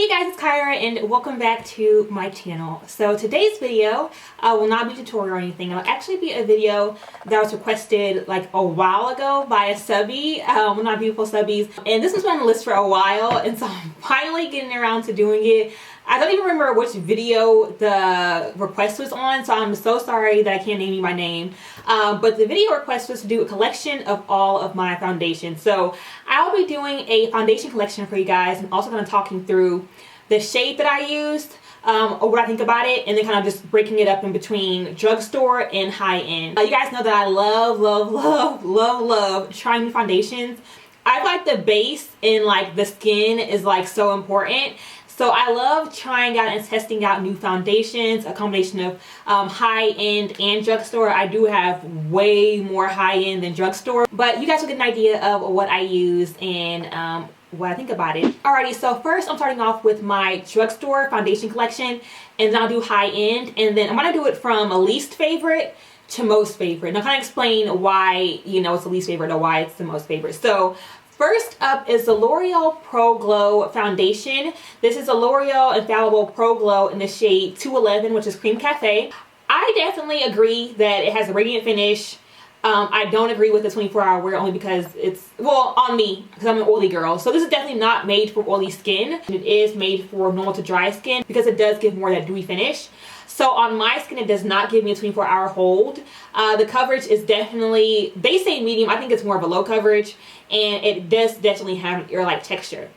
Hey guys, it's Kyra and welcome back to my channel. So today's video will not be a tutorial or anything. It'll actually be a video that was requested like a while ago by a subby, one of my beautiful subbies. And this has been on the list for a while, and so I'm finally getting around to doing it. I don't even remember which video the request was on, so I'm so sorry that I can't name you my name. But the video request was to do a collection of all of my foundations. So I'll be doing a foundation collection for you guys, and also kind of talking through the shade that I used, or what I think about it, and then kind of just breaking it up in between drugstore and high-end. You guys know that I love trying new foundations. I feel like the base and like the skin is like so important. So I love trying out and testing out new foundations, a combination of high-end and drugstore. I do have way more high-end than drugstore, but you guys will get an idea of what I use and what I think about it. Alrighty, so first I'm starting off with my drugstore foundation collection, and then I'll do high-end, and then I'm gonna do it from a least favorite to most favorite. And I'll kind of explain why, you know, it's the least favorite or why it's the most favorite. So first up is the L'Oreal Pro Glow foundation. This is a L'Oreal Infallible Pro Glow in the shade 211, which is Cream Cafe. I definitely agree that it has a radiant finish. I don't agree with the 24-hour wear only because it's, well, on me, because I'm an oily girl. So this is definitely not made for oily skin. It is made for normal to dry skin because it does give more of that dewy finish. So on my skin, it does not give me a 24-hour hold. The coverage is definitely, they say medium, I think it's more of a low coverage, and it does definitely have an ear-like texture.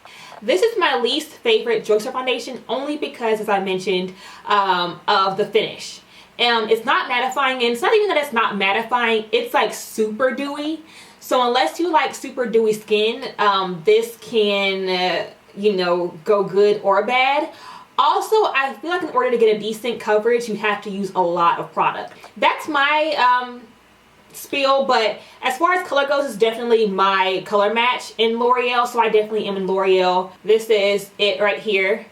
This is my least favorite drugstore foundation only because, as I mentioned, of the finish. It's not mattifying, and it's not even that it's not mattifying, it's like super dewy. So unless you like super dewy skin, this can, you know, go good or bad. Also, I feel like in order to get a decent coverage, you have to use a lot of product. That's my spiel, but as far as color goes, it's definitely my color match in L'Oreal, so I definitely am in L'Oreal. This is it right here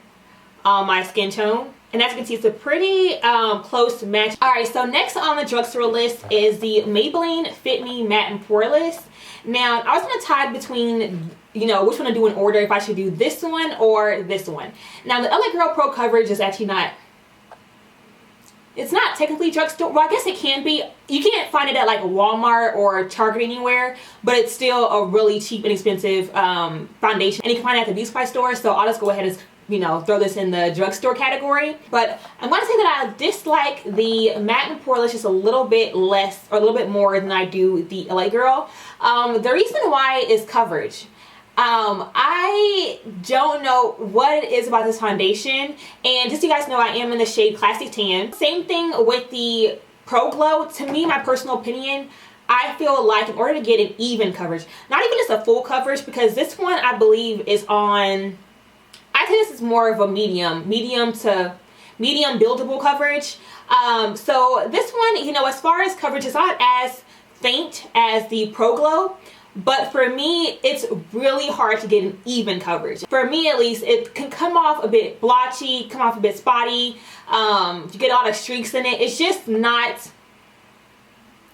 on my skin tone. And as you can see, it's a pretty close match. Alright, so next on the drugstore list is the Maybelline Fit Me Matte and Poreless. Now, I was going to tie between, you know, which one to do in order, if I should do this one or this one. Now, the LA Girl Pro coverage is actually not, it's not technically drugstore. Well, I guess it can be. You can't find it at like Walmart or Target anywhere, but it's still a really cheap and expensive foundation. And you can find it at the beauty supply store, so I'll just go ahead and, you know, throw this in the drugstore category. But I'm going to say that I dislike the matte and poreless just a little bit less, or a little bit more than I do the LA Girl. The reason why is coverage. I don't know what it is about this foundation, and just so you guys know, I am in the shade Classic Tan. Same thing with the Pro Glow. To me, my personal opinion, I feel like in order to get an even coverage, not even just a full coverage, because this one I believe is on, I think this is more of a medium to medium buildable coverage. So this one, you know, as far as coverage, it's not as faint as the Pro Glow, but for me, it's really hard to get an even coverage. For me, at least, it can come off a bit blotchy, come off a bit spotty. You get a lot of streaks in it. It's just not,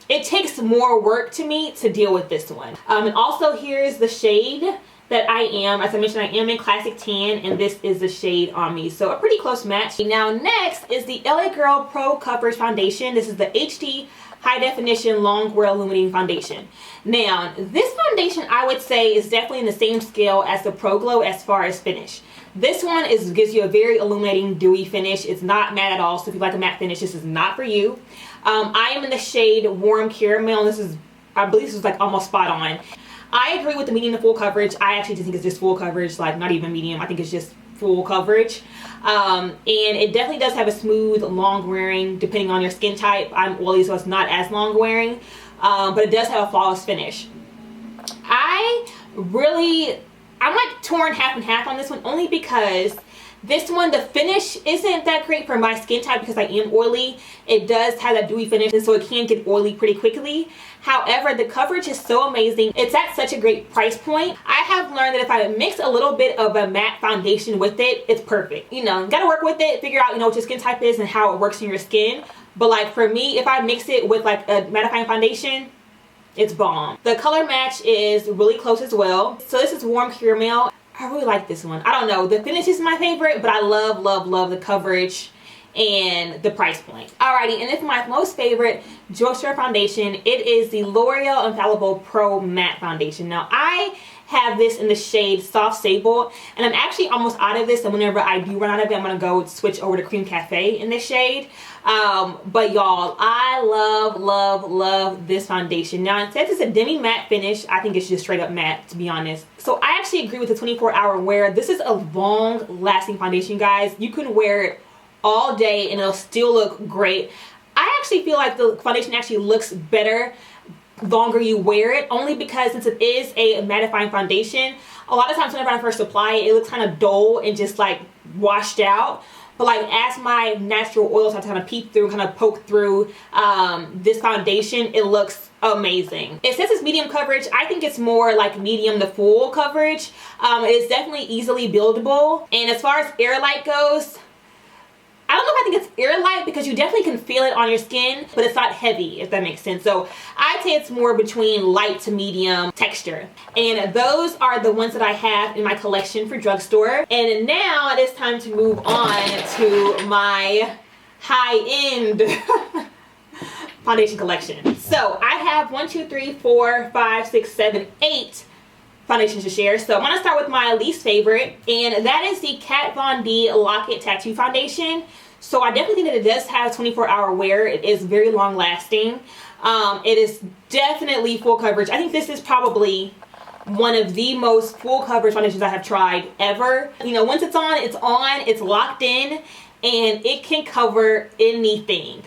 it takes more work to me to deal with this one. And also, here's the shade that I am. As I mentioned, I am in Classic Tan, and this is the shade on me. So a pretty close match. Now next is the LA Girl Pro Coverage Foundation. This is the HD High Definition Long Wear Illuminating Foundation. Now, this foundation I would say is definitely in the same scale as the Pro Glow as far as finish. This one gives you a very illuminating, dewy finish. It's not matte at all, so if you like a matte finish, this is not for you. I am in the shade Warm Caramel. This is, I believe this is like almost spot on. I agree with the medium to full coverage. I actually just think it's just full coverage, like not even medium. I think it's just full coverage. And it definitely does have a smooth, long wearing, depending on your skin type. I'm oily, so it's not as long wearing, but it does have a flawless finish. I'm like torn half and half on this one, only because this one, the finish isn't that great for my skin type because I am oily. It does have that dewy finish, and so it can get oily pretty quickly. However, the coverage is so amazing. It's at such a great price point. I have learned that if I mix a little bit of a matte foundation with it, it's perfect. You know, gotta work with it, figure out, you know, what your skin type is and how it works in your skin. But like for me, if I mix it with like a mattifying foundation, it's bomb. The color match is really close as well. So this is Warm Caramel. I really like this one. I don't know, the finish is my favorite, but I love, love, love the coverage and the price point. Alrighty, and this is my most favorite drugstore foundation. It is the L'Oreal Infallible Pro Matte Foundation. Now, I have this in the shade Soft Sable, and I'm actually almost out of this, and whenever I do run out of it, I'm gonna go switch over to Cream Cafe in this shade. But y'all, I love, love, love this foundation. Now, it says it's a demi matte finish. I think it's just straight up matte, to be honest. So I actually agree with the 24-hour wear. This is a long lasting foundation, guys. You can wear it all day and it'll still look great. I actually feel like the foundation actually looks better longer you wear it, only because since it is a mattifying foundation, a lot of times whenever I first apply it, it looks kind of dull and just like washed out. But like as my natural oils have to kind of peek through, kind of poke through this foundation, it looks amazing. It says it's medium coverage. I think it's more like medium to full coverage. It's definitely easily buildable. And as far as air light goes, I don't know if I think it's air light, because you definitely can feel it on your skin, but it's not heavy, if that makes sense. So I'd say it's more between light to medium texture. And those are the ones that I have in my collection for drugstore. And now it is time to move on to my high-end foundation collection. So I have 1, 2, 3, 4, 5, 6, 7, 8 foundations to share. So I'm going to start with my least favorite, and that is the Kat Von D Lock-It Tattoo Foundation. So I definitely think that it does have 24-hour wear. It is very long lasting. It is definitely full coverage. I think this is probably one of the most full coverage foundations I have tried ever. You know, once it's on, it's locked in, and it can cover anything.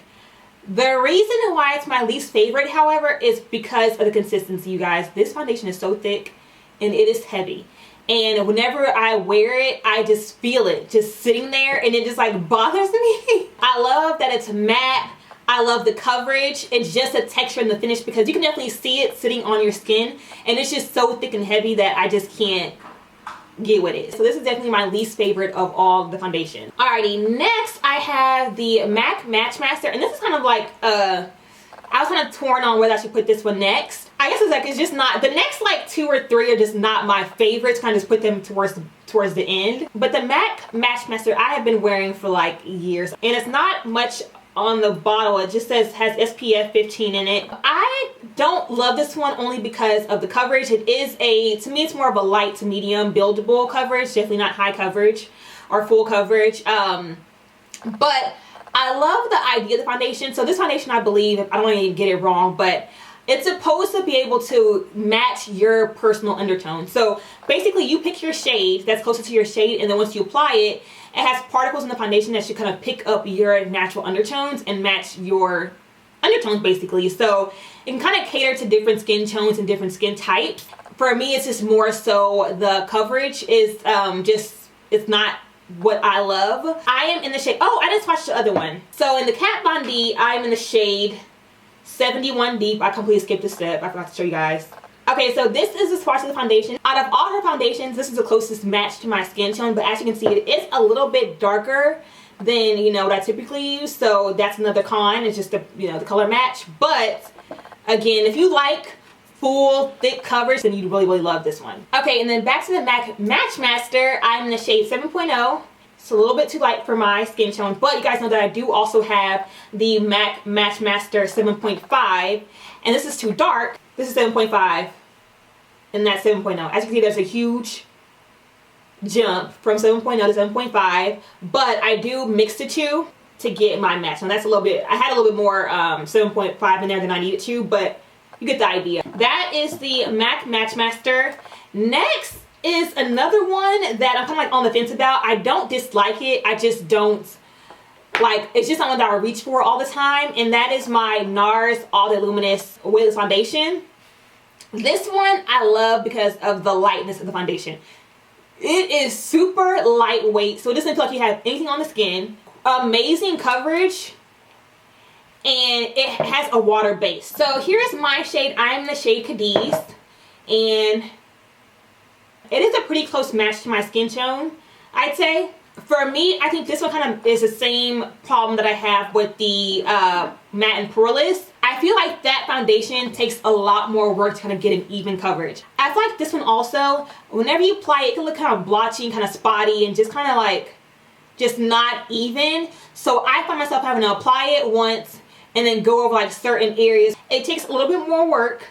The reason why it's my least favorite, however, is because of the consistency, you guys. This foundation is so thick and it is heavy, and whenever I wear it, I just feel it just sitting there, and it just like bothers me. I love that it's matte. I love the coverage. It's just the texture and the finish, because you can definitely see it sitting on your skin, and it's just so thick and heavy that I just can't get with it. So this is definitely my least favorite of all the foundation. Alrighty, next I have the MAC Matchmaster, and this is kind of like I was kind of torn on whether I should put this one next. I guess it's just not, the next like 2 or 3 are just not my favorites. Kind of just put them towards the end. But the MAC Matchmaster I have been wearing for like years, and it's not much on the bottle. It just says has SPF 15 in it. I don't love this one only because of the coverage. It is to me it's more of a light to medium buildable coverage, definitely not high coverage or full coverage. But I love the idea of the foundation. So this foundation, I believe, I don't want to get it wrong, but it's supposed to be able to match your personal undertone. So basically you pick your shade that's closer to your shade, and then once you apply it, it has particles in the foundation that should kind of pick up your natural undertones and match your undertones basically. So it can kind of cater to different skin tones and different skin types. For me, it's just more so the coverage is it's not what I love. I am in the shade, oh, I just watched the other one. So in the Kat Von D, I'm in the shade 71 Deep. I completely skipped a step. I forgot to show you guys. Okay, so this is the swatch of the foundation. Out of all her foundations, this is the closest match to my skin tone, but as you can see, it is a little bit darker than, you know, what I typically use. So that's another con. It's just the, you know, the color match. But again, if you like full thick coverage, then you'd really, really love this one. Okay, and then back to the MAC Matchmaster. I'm in the shade 7.0. It's a little bit too light for my skin tone, but you guys know that I do also have the MAC Matchmaster 7.5, and this is too dark. This is 7.5, and that's 7.0. As you can see, there's a huge jump from 7.0 to 7.5, but I do mix the two to get my match. Now that's a little bit, I had a little bit more 7.5 in there than I needed to, but you get the idea. That is the MAC Matchmaster. Next is another one that I'm kind of like on the fence about. I don't dislike it. I just don't like, it's just something that I reach for all the time, and that is my Nars All Day Luminous Weightless Foundation. This one I love because of the lightness of the foundation. It is super lightweight, so it doesn't feel like you have anything on the skin. Amazing coverage, and it has a water base. So here's my shade. I'm in the shade Cadiz, and it is a pretty close match to my skin tone, I'd say. For me, I think this one kind of is the same problem that I have with the matte and poreless. I feel like that foundation takes a lot more work to kind of get an even coverage. I feel like this one also, whenever you apply it, it can look kind of blotchy and kind of spotty and just kind of like, just not even. So I find myself having to apply it once and then go over like certain areas. It takes a little bit more work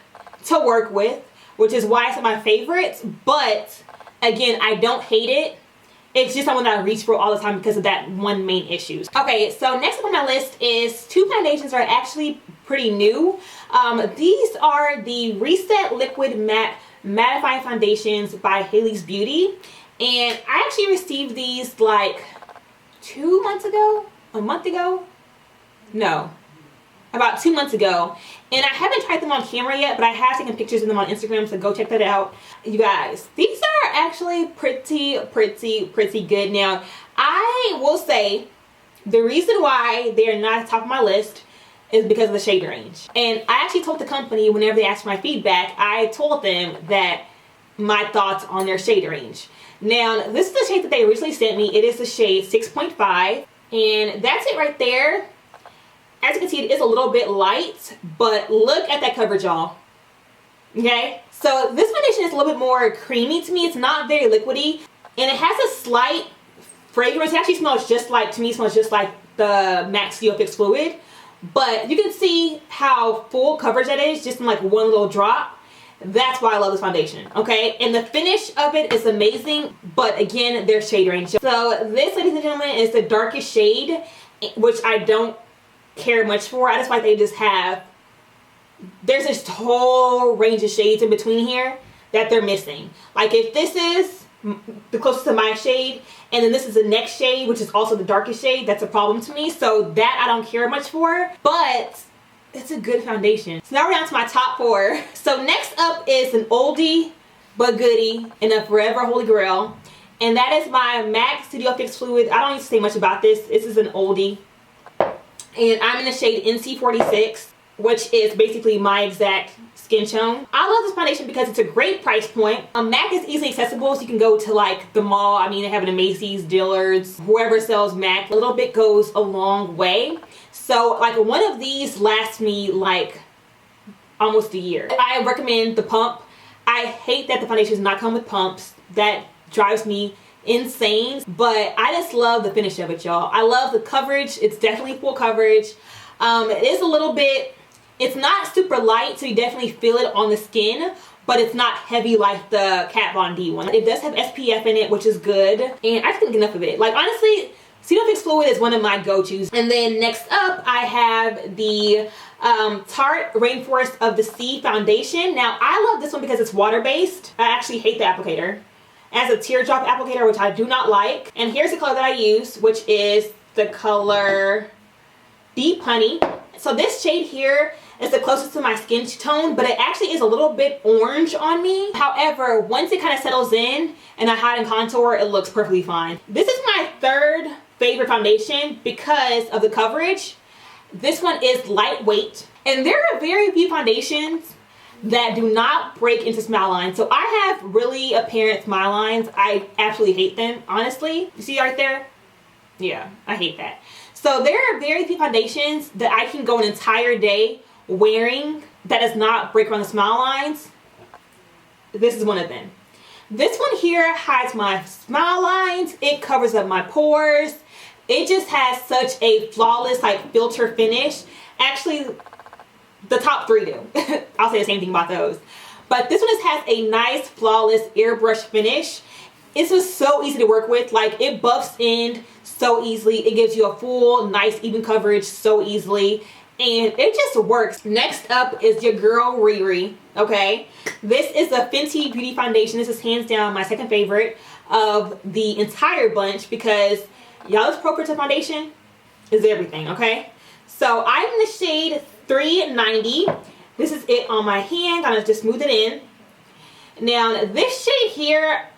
to work with, which is why it's my favorites. But again, I don't hate it. It's just someone that I reach for all the time because of that one main issue. Okay, so next up on my list is two foundations that are actually pretty new. These are the Reset Liquid Matte Mattifying Foundations by Haley's Beauty. And I actually received these like 2 months ago? A month ago? No. About 2 months ago. And I haven't tried them on camera yet, but I have taken pictures of them on Instagram, so go check that out. You guys, these are actually pretty good. Now, I will say the reason why they are not at the top of my list is because of the shade range. And I actually told the company whenever they asked for my feedback, I told them that my thoughts on their shade range. Now, this is the shade that they originally sent me. It is the shade 6.5, and that's it right there. As you can see, it is a little bit light, but look at that coverage, y'all. Okay? So this foundation is a little bit more creamy to me. It's not very liquidy, and it has a slight fragrance. It actually smells just like, to me, it smells just like the MAC Studio Fix Fluid. But you can see how full coverage that is, just in like one little drop. That's why I love this foundation, okay? And the finish of it is amazing, but again, their shade range. So this, ladies and gentlemen, is the darkest shade, which I don't care much for. I just like they just have, there's this whole range of shades in between here that they're missing. Like if this is the closest to my shade, and then this is the next shade, which is also the darkest shade, that's a problem to me. So that I don't care much for, but it's a good foundation. So now we're down to my top 4. So next up is an oldie but goodie and a forever holy grail, and that is my MAC Studio Fix Fluid. I don't need to say much about this. This is an oldie, and I'm in the shade NC46, which is basically my exact skin tone. I love this foundation because it's a great price point. MAC is easily accessible, so you can go to like the mall. I mean, they have it in Macy's, Dillard's, whoever sells MAC. A little bit goes a long way. So like one of these lasts me like almost a year. I recommend the pump. I hate that the foundation does not come with pumps. That drives me insane, but I just love the finish of it, y'all. I love the coverage. It's definitely full coverage. It is a little bit, it's not super light, so you definitely feel it on the skin, but it's not heavy like the Kat Von D one. It does have SPF in it, which is good, and I just couldn't get enough of it. Like honestly, Studio Fix Fluid is one of my go-tos. And then next up, I have the Tarte Rainforest of the Sea foundation. Now, I love this one because it's water-based. I actually hate the applicator. It has a teardrop applicator, which I do not like. And here's the color that I use, which is the color Deep Honey. So this shade here is the closest to my skin tone, but it actually is a little bit orange on me. However, once it kind of settles in and I hide and contour, it looks perfectly fine. This is my third favorite foundation because of the coverage. This one is lightweight, and there are very few foundations that do not break into smile lines. So I have really apparent smile lines. I absolutely hate them, honestly. You see right there? Yeah, I hate that. So there are very few foundations that I can go an entire day wearing that does not break around the smile lines. This is one of them. This one here hides my smile lines. It covers up my pores. It just has such a flawless like filter finish. Actually, the top 3 do. I'll say the same thing about those. But this one just has a nice flawless airbrush finish. It's just so easy to work with. Like it buffs in so easily. It gives you a full, nice, even coverage so easily. And it just works. Next up is your girl Riri. Okay, this is a Fenty Beauty foundation. This is hands down my second favorite of the entire bunch because y'all, this Pro Protect foundation is everything. Okay, so I'm in the shade 390. This is it on my hand. I'm gonna just smooth it in. Now this shade here,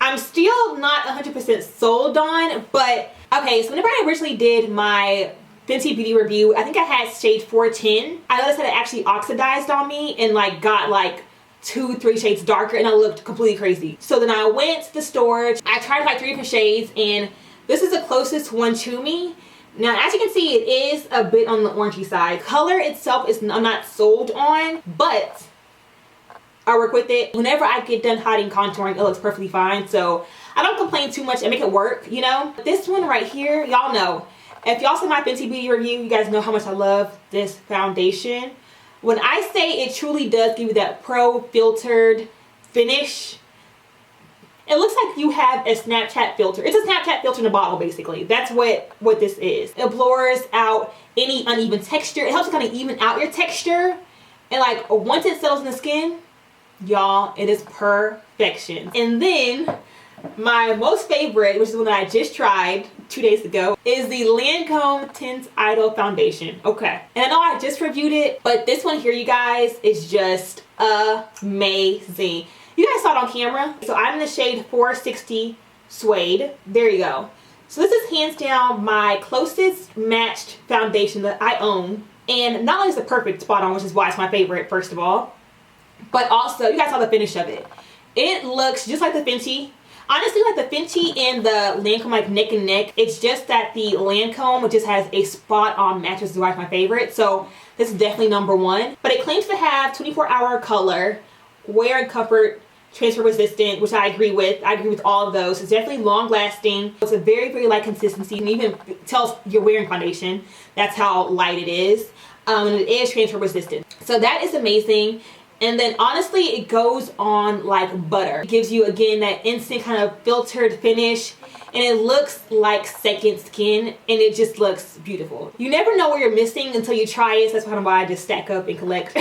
I'm still not 100% sold on, but okay. So whenever I originally did my Fenty Beauty review, I think I had shade 410. I noticed that it actually oxidized on me and like got like 2-3 shades darker, and I looked completely crazy. So then I went to the store. I tried like 3 different shades, and this is the closest one to me. Now, as you can see, it is a bit on the orangey side. Color itself is I'm not sold on, but I work with it. Whenever I get done hiding contouring, it looks perfectly fine. So I don't complain too much and make it work, you know. This one right here, y'all know. If y'all see my Fenty Beauty review, you guys know how much I love this foundation. When I say it truly does give you that pro filtered finish, it looks like you have a Snapchat filter. It's a Snapchat filter in a bottle, basically. That's what this is. It blurs out any uneven texture. It helps to kind of even out your texture. And like once it settles in the skin, y'all, it is perfection. And then my most favorite, which is the one that I just tried 2 days ago, is the Lancome Tints Idol Foundation. Okay. And I know I just reviewed it, but this one here, you guys, is just amazing. You guys saw it on camera. So I'm in the shade 460 Suede. There you go. So this is hands down my closest matched foundation that I own. And not only is it perfect spot on, which is why it's my favorite, first of all, but also, you guys saw the finish of it. It looks just like the Fenty. Honestly, like the Fenty and the Lancome, like neck and neck. It's just that the Lancome just has a spot on match, which is why it's my favorite. So this is definitely number one. But it claims to have 24-hour color, wear and comfort, transfer resistant, which I agree with. I agree with all of those. It's definitely long lasting. It's a very, very light consistency. And even tells you're wearing foundation. That's how light it is. And it is transfer resistant. So that is amazing. And then honestly, it goes on like butter. It gives you, again, that instant kind of filtered finish. And it looks like second skin. And it just looks beautiful. You never know what you're missing until you try it. So that's kind of why I just stack up and collect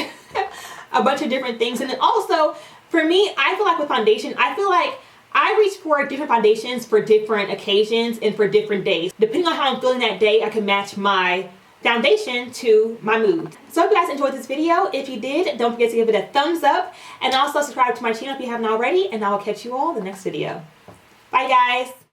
a bunch of different things. And then also, for me, I feel like with foundation, I feel like I reach for different foundations for different occasions and for different days. Depending on how I'm feeling that day, I can match my foundation to my mood. So I hope you guys enjoyed this video. If you did, don't forget to give it a thumbs up and also subscribe to my channel if you haven't already, and I will catch you all in the next video. Bye guys.